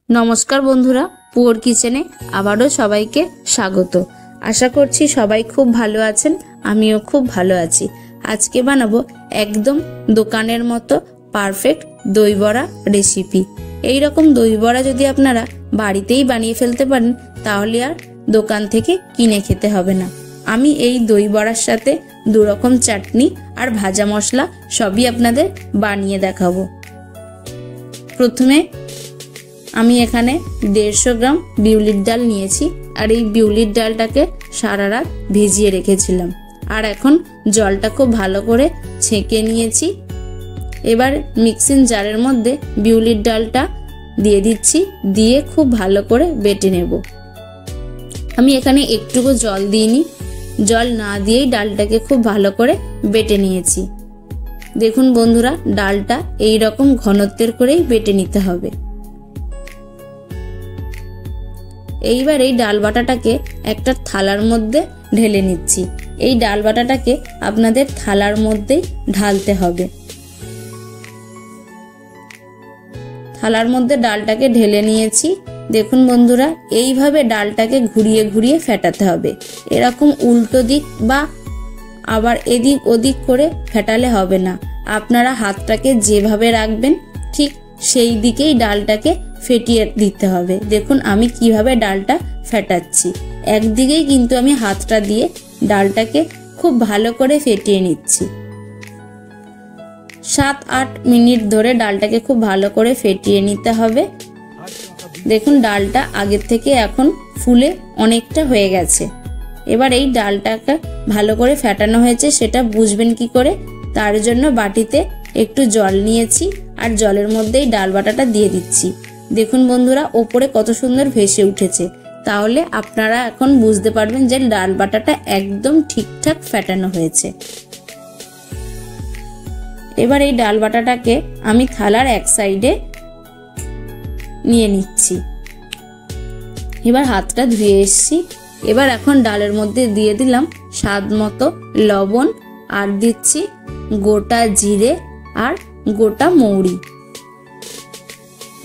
नमस्कार बंधुरा पुअर किचेने आबारो सबाइके स्वागत। आशा करछि सबाई खूब भालो आछेन, आमिओ खूब भालो आछि। आजके बानाबो एकदम दोकानेर मतो पारफेक्ट दई बड़ा रेसिपि। एई रकम दई बड़ा जदि आपनारा बाड़ीतेई बानिये फेलते पारेन ताहले आर दोकान थेके किने खेते होबे ना। आमी एई दई बड़ार साथे दु रकम चाटनी आर भाजा मशला सबई आपनादेर बानिये देखाबो। प्रथमे আমি এখানে 150 গ্রাম বিউলির ডাল নিয়েছি আর এই বিউলির ডালটাকে সারা রাত ভিজিয়ে রেখেছিলাম আর এখন জলটা খুব ভালো করে ছেঁকে নিয়েছি। এবার মিক্সিং জারের মধ্যে বিউলির ডালটা দিয়ে দিচ্ছি, দিয়ে খুব ভালো করে বেটে নেব। আমি এখানে একটুকু জল দিইনি, জল না দিয়েই ডালটাকে খুব ভালো করে বেটে নিয়েছি। দেখুন বন্ধুরা, ডালটা এই রকম ঘনত্বের করেই বেটে নিতে হবে। এইবার এই ডাল বাটাটাকে একটা থালার মধ্যে ঢেলে নিচ্ছি। এই ডাল বাটাটাকে আপনাদের থালার মধ্যেই ঢালতে হবে। থালার মধ্যে ডালটাকে ঢেলে নিয়েছি। দেখুন বন্ধুরা, এইভাবে ডালটাকে ঘুরিয়ে ঘুরিয়ে ফেটাতে হবে। এরকম উল্টো দিক বা আবার এদিক ওদিক করে ফেটালে হবে না। আপনারা হাতটাকে যেভাবে রাখবেন ঠিক সেই দিকেই ডালটাকে ফেটিয়ে দিতে হবে। দেখুন আমি কিভাবে ডালটা ফেটাচ্ছি। একদিকেই কিন্তু আমি হাতটা দিয়ে ডালটাকে খুব ভালো করে ফেটিয়ে নিচ্ছি। 7-8 মিনিট ধরে ডালটাকে খুব ভালো করে ফেটিয়ে নিতে হবে। দেখুন ডালটা আগের থেকে এখন ফুলে অনেকটা হয়ে গেছে। এবার এই ডালটাকে ভালো করে ফেটানো হয়েছে সেটা বুঝবেন কি করে, তার জন্য বাটিতে একটু জল নিয়েছি আর জলের মধ্যেই ডাল বাটাটা দিয়ে দিচ্ছি। দেখুন বন্ধুরা, ওপরে কত সুন্দর ভেসে উঠেছে। তাহলে আপনারা এখন বুঝতে পারবেন যে ডাল বাটাটা একদম ঠিকঠাক ফেটানো হয়েছে। এবার এই ডাল বাটাটাকে আমি থালার এক সাইডে নিয়ে নিচ্ছি। এবার হাতটা ধুয়ে এসেছি। এবার এখন ডালের মধ্যে দিয়ে দিলাম স্বাদ মতো লবণ আর দিচ্ছি গোটা জিরে আর গোটা মৌরি।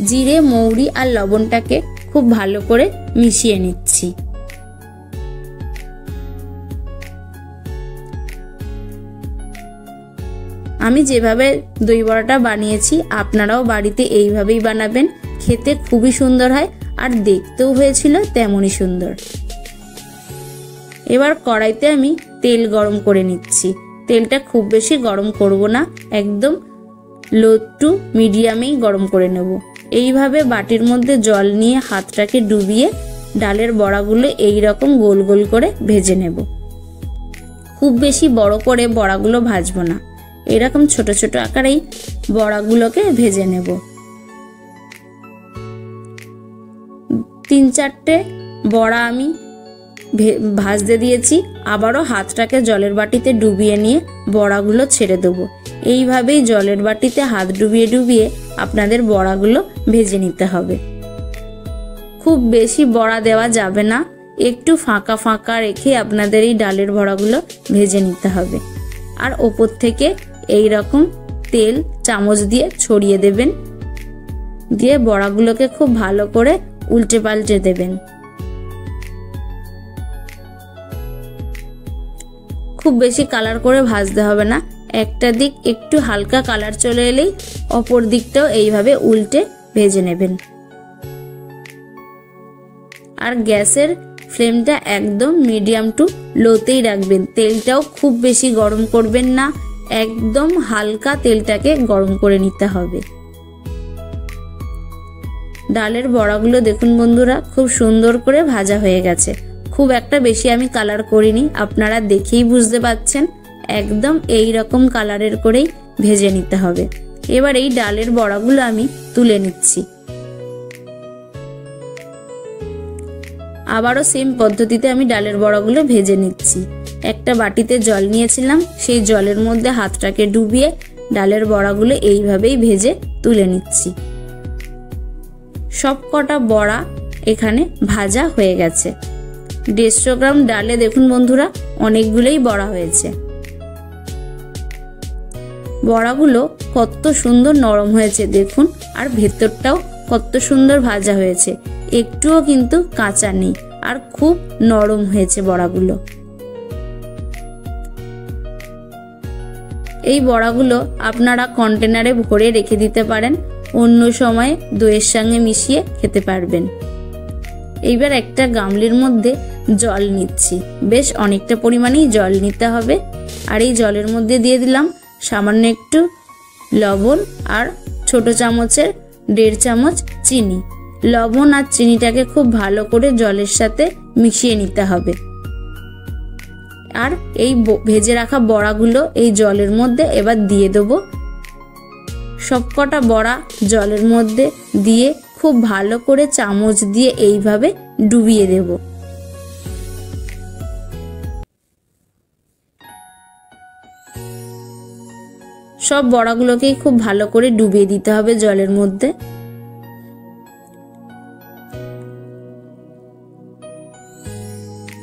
জিরে, মৌরি আর লবণটাকে খুব ভালো করে মিশিয়ে নিচ্ছি। আমি যেভাবে দই বড়াটা বানিয়েছি আপনারাও বাড়িতে এইভাবেই বানাবেন। খেতে খুবই সুন্দর হয় আর দেখতেও হয়েছিল তেমনই সুন্দর। এবার কড়াইতে আমি তেল গরম করে নিচ্ছি। তেলটা খুব বেশি গরম করব না, একদম লো টু মিডিয়ামেই গরম করে নেব। এইভাবে বাটির মধ্যে জল নিয়ে হাতটাকে ডুবিয়ে ডালের বড়াগুলো এই রকম গোল গোল করে ভেজে নেব। খুব বেশি বড় করে বড়াগুলো ভাজবো না, এরকম ছোট ছোট আকারেই বড়াগুলোকে ভেজে নেব। 3-4টে বড়া আমি ভাজতে দিয়েছি। আবারও হাতটাকে জলের বাটিতে ডুবিয়ে নিয়ে বড়াগুলো ছেড়ে দেবো। এইভাবেই জলের বাটিতে হাত ডুবিয়ে ডুবিয়ে আপনাদের বড়াগুলো ভেজে নিতে হবে। খুব বেশি বড়া দেওয়া যাবে না, একটু ফাঁকা ফাঁকা রেখে আপনাদের এই ডালের বড়াগুলো ভেজে নিতে হবে। আর ওপর থেকে এই রকম তেল চামচ দিয়ে ছড়িয়ে দেবেন, দিয়ে বড়াগুলোকে খুব ভালো করে উল্টে পাল্টে দেবেন। খুব বেশি কালার করে ভাজতে হবে না, একটা দিক একটু হালকা কালার চলে এলেই অপর দিকটাও এইভাবে উল্টে ভেজে নেবেন। আর গ্যাসের ফ্লেমটা একদম মিডিয়াম টু লোতেই রাখবেন। তেলটাও খুব বেশি গরম করবেন না, একদম হালকা তেলটাকে গরম করে নিতে হবে। ডালের বড়াগুলো দেখুন বন্ধুরা খুব সুন্দর করে ভাজা হয়ে গেছে। খুব একটা বেশি আমি কালার করিনি, আপনারা দেখেই বুঝতে পাচ্ছেন। একদম এই রকম কালারের করেই ভেজে নিতে হবে। এবার এই ডালের বড়াগুলো আমি তুলে নিচ্ছি। আবারও সেম পদ্ধতিতে আমি ডালের বড়াগুলো ভেজে নিচ্ছি। একটা বাটিতে জল নিয়েছিলাম, সেই জলের মধ্যে হাতটাকে ডুবিয়ে ডালের বড়াগুলো এইভাবেই ভেজে তুলে নিচ্ছি। সব কটা বড়া এখানে ভাজা হয়ে গেছে। 150 গ্রাম ডালে দেখুন বন্ধুরা অনেকগুলোই বড়া হয়েছে। বড়াগুলো কত সুন্দর নরম হয়েছে দেখুন, আর ভেতরটাও কত সুন্দর ভাজা হয়েছে, একটুও কিন্তু কাঁচা নেই আর খুব নরম হয়েছে বড়াগুলো। এই বড়াগুলো আপনারা কন্টেনারে ভরে রেখে দিতে পারেন, অন্য সময় দইয়ের সঙ্গে মিশিয়ে খেতে পারবেন। এইবার একটা গামলির মধ্যে জল নিচ্ছি, বেশ অনেকটা পরিমাণেই জল নিতে হবে। আর এই জলের মধ্যে দিয়ে দিলাম সামান্য একটু লবণ আর ছোট চামচের 1.5 চামচ চিনি। লবণ আর চিনিটাকে খুব ভালো করে জলের সাথে মিশিয়ে নিতে হবে। আর এই ভেজে রাখা বড়াগুলো এই জলের মধ্যে এবার দিয়ে দেবো। সবকটা বড়া জলের মধ্যে দিয়ে খুব ভালো করে চামচ দিয়ে এইভাবে ডুবিয়ে দেব। সব বড়াগুলোকেই খুব ভালো করে ডুবিয়ে দিতে হবে জলের মধ্যে।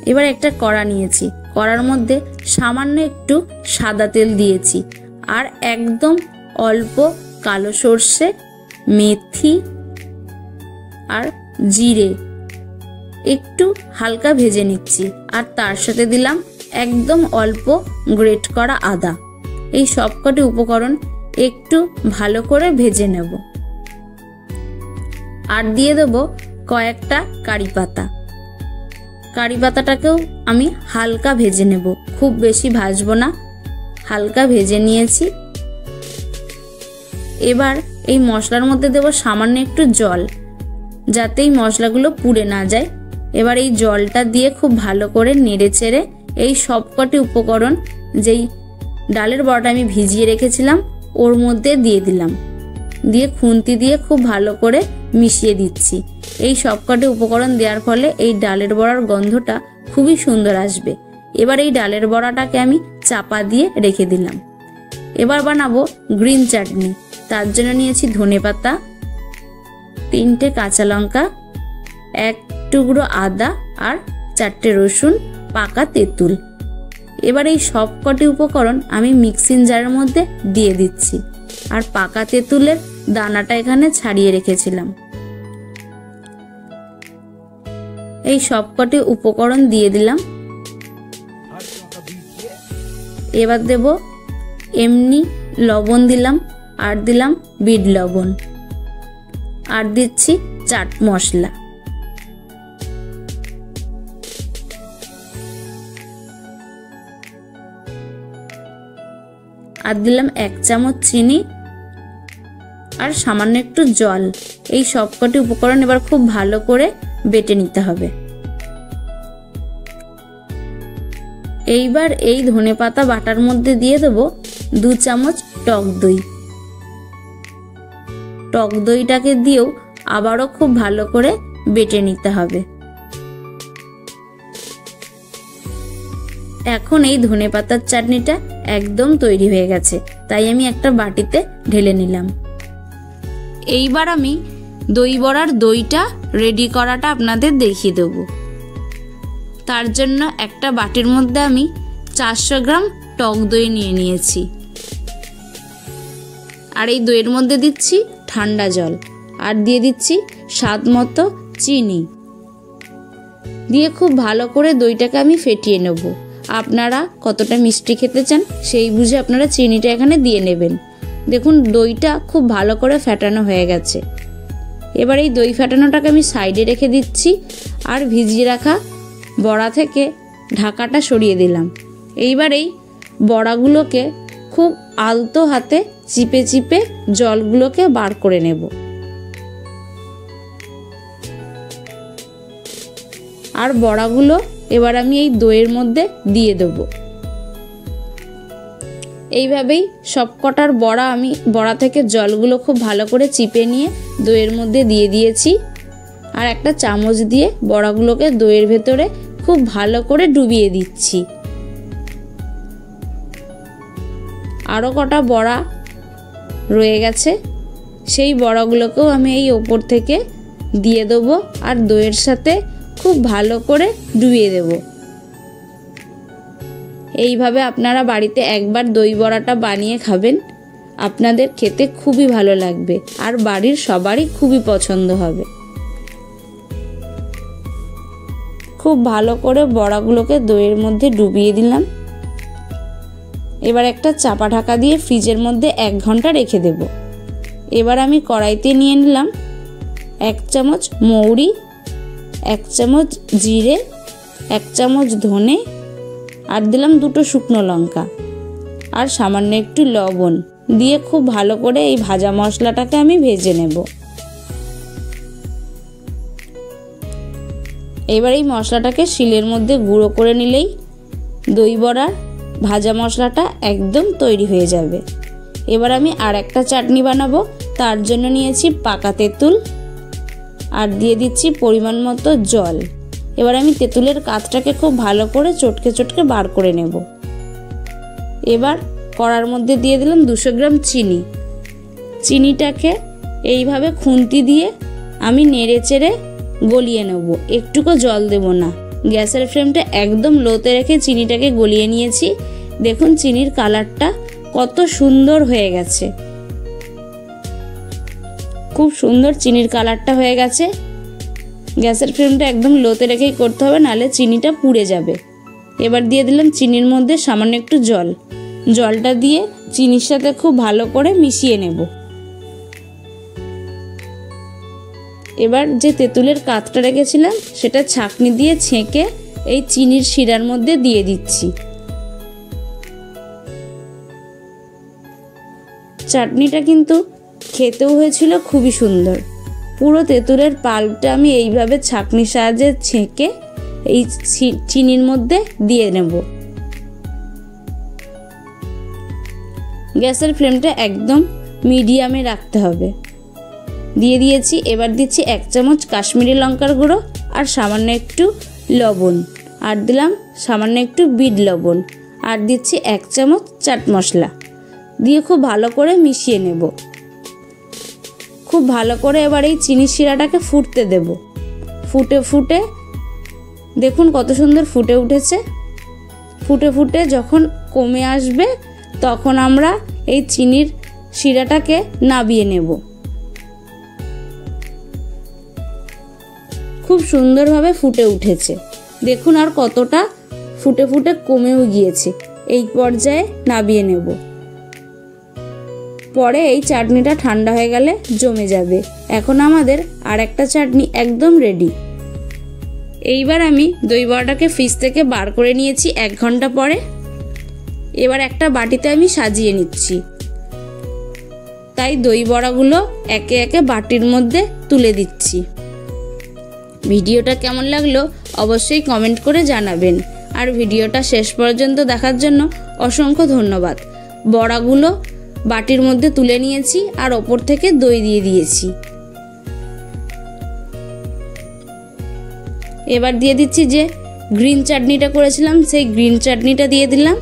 এবার একটা কড়া নিয়েছি, কড়ার মধ্যে সামান্য একটু সাদা তেল দিয়েছি আর একদম অল্প কালো সর্ষে, মেথি আর জিরে একটু হালকা ভেজে নিচ্ছি। আর তার সাথে দিলাম একদম অল্প গ্রেট করা আদা। এই সবকটি উপকরণ একটু ভালো করে ভেজে নেব। আর দিয়ে দেব কয়েকটা কারি পাতা। কারি পাতাটাকেও আমি হালকা ভেজে নেব, খুব বেশি ভাজবো না, হালকা ভেজে নিয়েছি। এবার এই মশলার মধ্যে দেব সামান্য একটু জল, যাতে এই মশলাগুলো পুড়ে না যায়। এবার এই জলটা দিয়ে খুব ভালো করে নেড়ে চেড়ে এই সবকটি উপকরণ, যেই ডালের বড়াটা আমি ভিজিয়ে রেখেছিলাম, ওর মধ্যে দিয়ে দিলাম। দিয়ে খুন্তি দিয়ে খুব ভালো করে মিশিয়ে দিচ্ছি। এই সবকটি উপকরণ দেওয়ার ফলে এই ডালের বড়ার গন্ধটা খুবই সুন্দর আসবে। এবার এই ডালের বড়াটাকে আমি চাপা দিয়ে রেখে দিলাম। এবার বানাবো গ্রিন চাটনি। তার জন্য নিয়েছি ধনেপাতা, 3টে কাঁচা লঙ্কা, 1 টুকরো আদা আর 4টে রসুন, পাকা তেঁতুল। এবার এই সবকটি উপকরণ আমি মিক্সিং জারের মধ্যে দিয়ে দিচ্ছি। আর পাকা তেঁতুলের দানাটা এখানে ছাড়িয়ে রেখেছিলাম। এই সবকটি উপকরণ দিয়ে দিলাম। এবার দেব এমনি লবণ দিলাম, আর দিলাম বিট লবণ, আর দিচ্ছি চাট মশলা। আর দিলাম 1 চামচ চিনি আর সামান্য একটু জল। এই সবকটি উপকরণ এবার খুব ভালো করে বেটে নিতে হবে। এইবার এই ধনেপাতা বাটার মধ্যে দিয়ে দেব 2 চামচ টক দই। টক দইটাকে দিয়েও আবারও খুব ভালো করে বেটে নিতে হবে। এখন এই ধনেপাতার চাটনিটা একদম তৈরি হয়ে গেছে, তাই আমি একটা বাটিতে ঢেলে নিলাম। এইবার আমি দই বড়ার দইটা রেডি করাটা আপনাদের দেখিয়ে দেব। তার জন্য একটা বাটির মধ্যে আমি 400 গ্রাম টক দই নিয়ে নিয়েছি। আর এই দইয়ের মধ্যে দিচ্ছি ঠান্ডা জল, আর দিয়ে দিচ্ছি স্বাদ মতো চিনি। দিয়ে খুব ভালো করে দইটাকে আমি ফেটিয়ে নেব। আপনারা কতটা মিষ্টি খেতে চান সেই বুঝে আপনারা চিনিটা এখানে দিয়ে নেবেন। দেখুন দইটা খুব ভালো করে ফেটানো হয়ে গেছে। এবার এই দই ফেটানোটাকে আমি সাইডে রেখে দিচ্ছি। আর ভিজিয়ে রাখা বড়া থেকে ঢাকাটা সরিয়ে দিলাম। এইবার এই বড়াগুলোকে খুব আলতো হাতে চিপে চিপে জলগুলোকে বার করে নেব। আর বড়াগুলো এবার আমি এই দইয়ের মধ্যে দিয়ে দেব। এইভাবেই সবকটার বড়া আমি বড়া থেকে জলগুলো খুব ভালো করে চিপে নিয়ে দইয়ের মধ্যে দিয়ে দিয়েছি। আর একটা চামচ দিয়ে বড়াগুলোকে দইয়ের ভেতরে খুব ভালো করে ডুবিয়ে দিচ্ছি। আরও কটা বড়া রয়ে গেছে, সেই বড়াগুলোকেও আমি এই ওপর থেকে দিয়ে দেবো আর দইয়ের সাথে খুব ভালো করে ডুবিয়ে দেব। এইভাবে আপনারা বাড়িতে একবার দই বড়াটা বানিয়ে খাবেন, আপনাদের খেতে খুবই ভালো লাগবে আর বাড়ির সবারই খুবই পছন্দ হবে। খুব ভালো করে বড়াগুলোকে দইয়ের মধ্যে ডুবিয়ে দিলাম। এবার একটা চাপা ঢাকা দিয়ে ফ্রিজের মধ্যে 1 ঘন্টা রেখে দেব। এবার আমি কড়াইতে নিয়ে নিলাম 1 চামচ মৌরি, 1 চামচ জিরে, 1 চামচ ধনে, আর দিলাম 2টো শুকনো লঙ্কা আর সামান্য একটু লবণ দিয়ে খুব ভালো করে এই ভাজা মশলাটাকে আমি ভেজে নেব। এবার এই মশলাটাকে শিলের মধ্যে গুঁড়ো করে নিলেই দই বড়ার ভাজা মশলাটা একদম তৈরি হয়ে যাবে। এবার আমি আর একটা চাটনি বানাবো। তার জন্য নিয়েছি পাকা তেঁতুল আর দিয়ে দিচ্ছি পরিমাণ মতো জল। এবার আমি তেঁতুলের কাতটাকে খুব ভালো করে চটকে চটকে বার করে নেব। এবার কড়ার মধ্যে দিয়ে দিলাম 200 গ্রাম চিনি। চিনিটাকে এইভাবে খুন্তি দিয়ে আমি নেড়ে চেড়ে গলিয়ে নেব, একটুকু জল দেব না। গ্যাসের ফ্লেমটা একদম লোতে রেখে চিনিটাকে গলিয়ে নিয়েছি। দেখুন চিনির কালারটা কত সুন্দর হয়ে গেছে, খুব সুন্দর চিনির কালারটা হয়ে গেছে। গ্যাসের ফ্লেমটা একদম লোতে রেখেই করতে হবে, নাহলে চিনিটা পুড়ে যাবে। এবার দিয়ে দিলাম চিনির মধ্যে সামান্য একটু জল। জলটা দিয়ে চিনির সাথে খুব ভালো করে মিশিয়ে নেব। এবার যে তেঁতুলের কাতটা রেখেছিলাম সেটা ছাঁকনি দিয়ে ছেঁকে এই চিনির শিরার মধ্যে দিয়ে দিচ্ছি। চাটনিটা কিন্তু খেতেও হয়েছিল খুবই সুন্দর। পুরো তেঁতুলের পাল্পটা আমি এইভাবে ছাঁকনির সাহায্যে ছেঁকে এই চিনির মধ্যে দিয়ে নেব। গ্যাসের ফ্লেমটা একদম মিডিয়ামে রাখতে হবে। দিয়ে দিয়েছি। এবার দিচ্ছি 1 চামচ কাশ্মীরি লঙ্কার গুঁড়ো আর সামান্য একটু লবণ, আর দিলাম সামান্য একটু বিট লবণ, আর দিচ্ছি 1 চামচ চাট মশলা দিয়ে খুব ভালো করে মিশিয়ে নেব। খুব ভালো করে এবার এই চিনি শিরাটাকে ফুটতে দেব। ফুটে ফুটে দেখুন কত সুন্দর ফুটে উঠেছে। ফুটে ফুটে যখন কমে আসবে তখন আমরা এই চিনির শিরাটাকে নাবিয়ে নেব। খুব সুন্দরভাবে ফুটে উঠেছে। দেখুন আর কতটা ফুটে ফুটে কমেও গিয়েছে। এই পর্যায়ে নাবিয়ে নেব। পরে এই চাটনিটা ঠান্ডা হয়ে গেলে জমে যাবে। এখন আমাদের আর একটা চাটনি একদম রেডি। এইবার আমি দই বড়াটাকে ফ্রিজ থেকে বার করে নিয়েছি 1 ঘন্টা পরে। এবার একটা বাটিতে আমি সাজিয়ে নিচ্ছি। তাই দই বড়াগুলো একে একে বাটির মধ্যে তুলে দিচ্ছি। ভিডিওটা কেমন লাগলো অবশ্যই কমেন্ট করে জানাবেন। আর ভিডিওটা শেষ পর্যন্ত দেখার জন্য অসংখ্য ধন্যবাদ। বড়াগুলো বাটির মধ্যে তুলে নিয়েছি আর ওপর থেকে দই দিয়ে দিয়েছি। এবার দিয়ে দিচ্ছি যে গ্রিন চাটনিটা করেছিলাম সেই গ্রিন চাটনিটা দিয়ে দিলাম,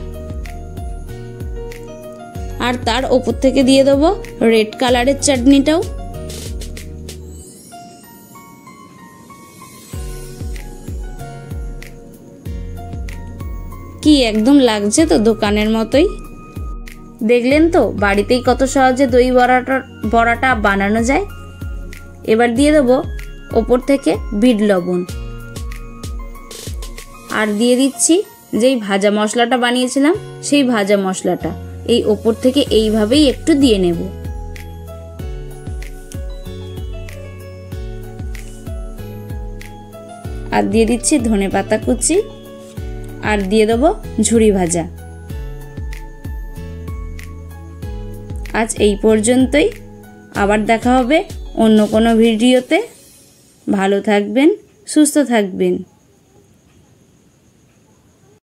আর তার ওপর থেকে দিয়ে দেবো রেড কালারের চাটনিটাও। কি একদম লাগছে তো দোকানের মতোই। দেখলেন তো বাড়িতেই কত সহজে দই বড়াটা বানানো যায়। এবার দিয়ে দেবো ওপর থেকে বিট লবণ, আর দিয়ে দিচ্ছি যেই ভাজা মশলাটা বানিয়েছিলাম সেই ভাজা মশলাটা এই ওপর থেকে এইভাবেই একটু দিয়ে নেব। আর দিয়ে দিচ্ছি ধনেপাতা কুচি, আর দিয়ে দেবো ঝুরি ভাজা। আজ এই পর্যন্তই। আবার দেখা হবে অন্য কোনো ভিডিওতে। ভালো থাকবেন, সুস্থ থাকবেন।